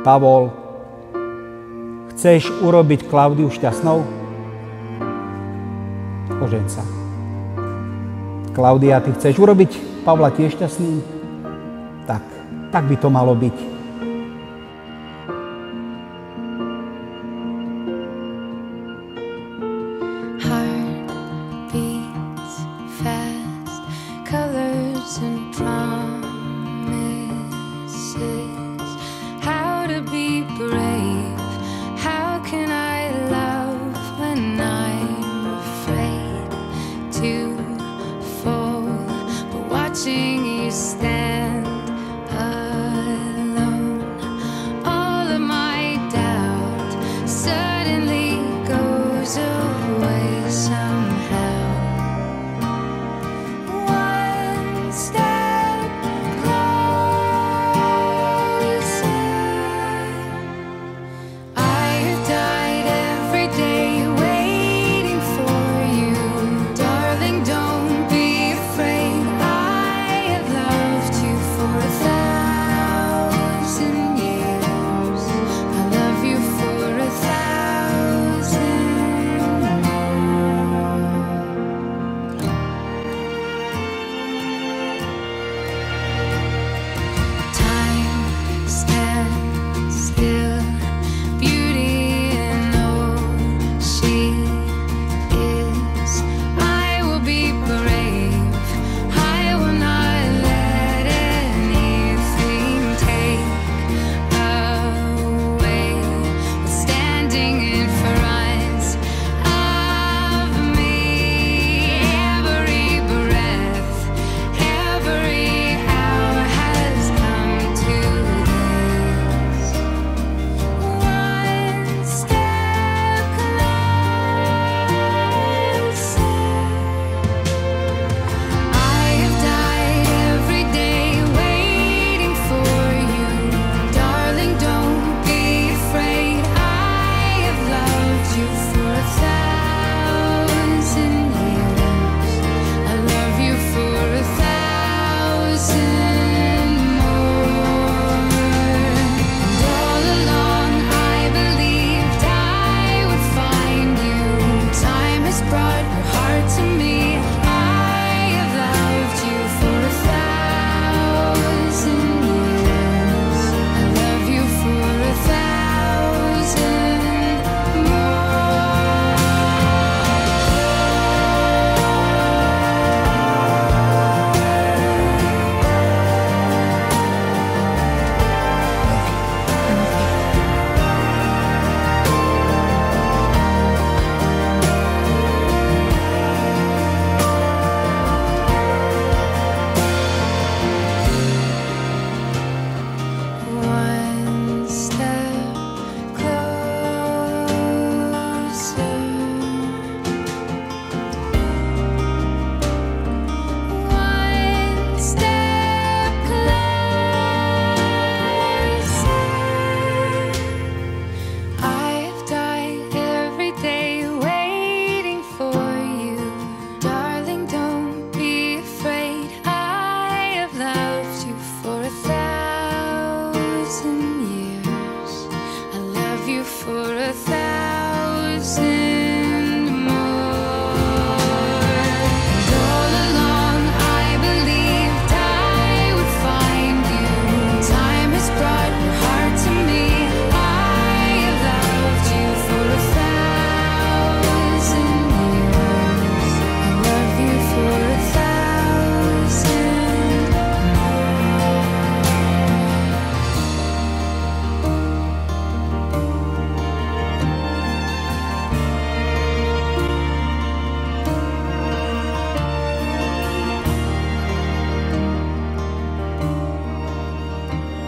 Pavol, chceš urobiť Klaudiu šťastnou? Ožeň sa. Klaudia, ty chceš urobiť Pavla tiež šťastným? Tak by to malo byť.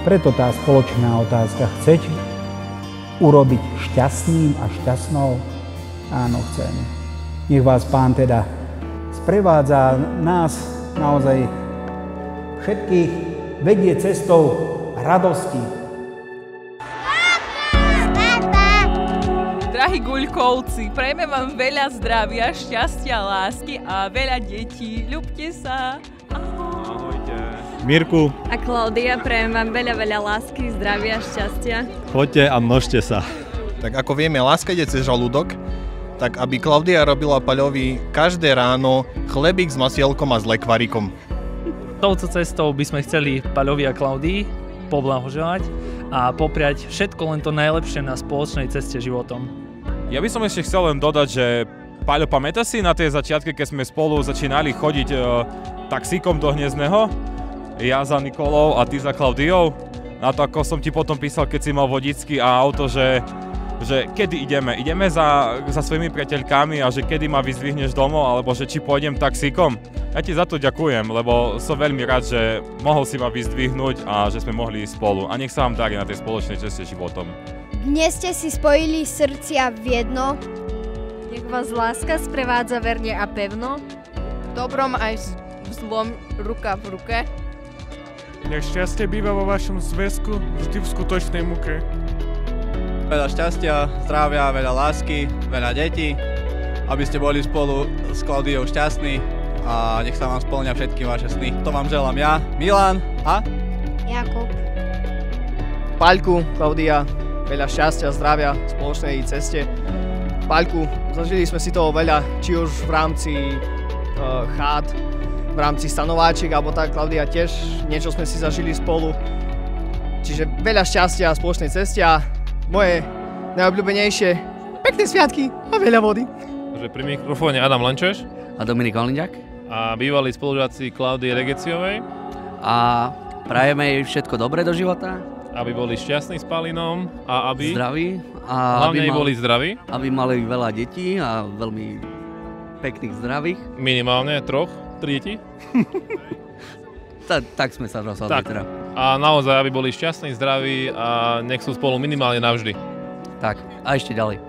Preto tá spoločná otázka, chcete urobiť šťastným a šťastnou? Áno, chcem. Nech vás Pán teda sprevádza nás naozaj všetkých, vedie cestou radosti. Drahí Guľkovci, prejme vám veľa zdravia, šťastia, lásky a veľa detí. Ľubte sa. Ahoj. Ahojte. Mirku. A Klaudia, prajem vám veľa lásky, zdravia, šťastia. Choďte a množte sa. Tak ako vieme, láska ide cez žalúdok, tak aby Klaudia robila Paľovi každé ráno chlebík s masielkom a s lekvarikom. Touto cestou by sme chceli Paľovi a Klaudii poblahoželať a popriať všetko len to najlepšie na spoločnej ceste životom. Ja by som ešte chcel len dodať, že Paľo, pamätáš si na tie začiatky, keď sme spolu začínali chodiť taxíkom do Hniezdného? Ja za Nikolou a ty za Klaudiou? Na to, ako som ti potom písal, keď si mal vodičky a auto, že kedy ideme? Ideme za svojimi priateľkami a že kedy ma vyzdvihneš domov, alebo že či pôjdem taxíkom? Ja ti za to ďakujem, lebo som veľmi rád, že mohol si ma vyzdvihnúť a že sme mohli ísť spolu. A nech sa vám darí na tej spoločnej ceste životom. Dnes ste si spojili srdcia v jedno. Nech vás láska sprevádza verne a pevno. V dobrom aj v zlom, ruka v ruke. Nech šťastie býva vo vašom zväzku vždy v skutočnej muke. Veľa šťastia, zdravia, veľa lásky, veľa detí, aby ste boli spolu s Klaudiou šťastní a nech sa vám spĺňa všetky vaše sny. To vám želám ja, Milan a Jakub. Paľku, Klaudia, veľa šťastia, zdravia v spoločnej ceste. Paľku, zažili sme si toho veľa, či už v rámci chát, v rámci stanováčiek, alebo tak, Klaudia tiež, niečo sme si zažili spolu. Čiže veľa šťastia v spoločnej ceste a moje najobľúbenejšie pekné sviatky a veľa vody. Pri mikrofóne Adam Lenčeš a Dominik Olniak a bývalí spolužiaci Klaudie Regeciovej. A prajeme jej všetko dobré do života. Aby boli šťastní s Palinom a aby... Zdraví. A hlavne boli zdraví. Aby mali veľa detí a veľmi pekných zdravých. Minimálne 3 deti. Tak sme sa rozhodli teda. A naozaj, aby boli šťastní, zdraví a nech sú spolu minimálne navždy. Tak, a ešte ďalej.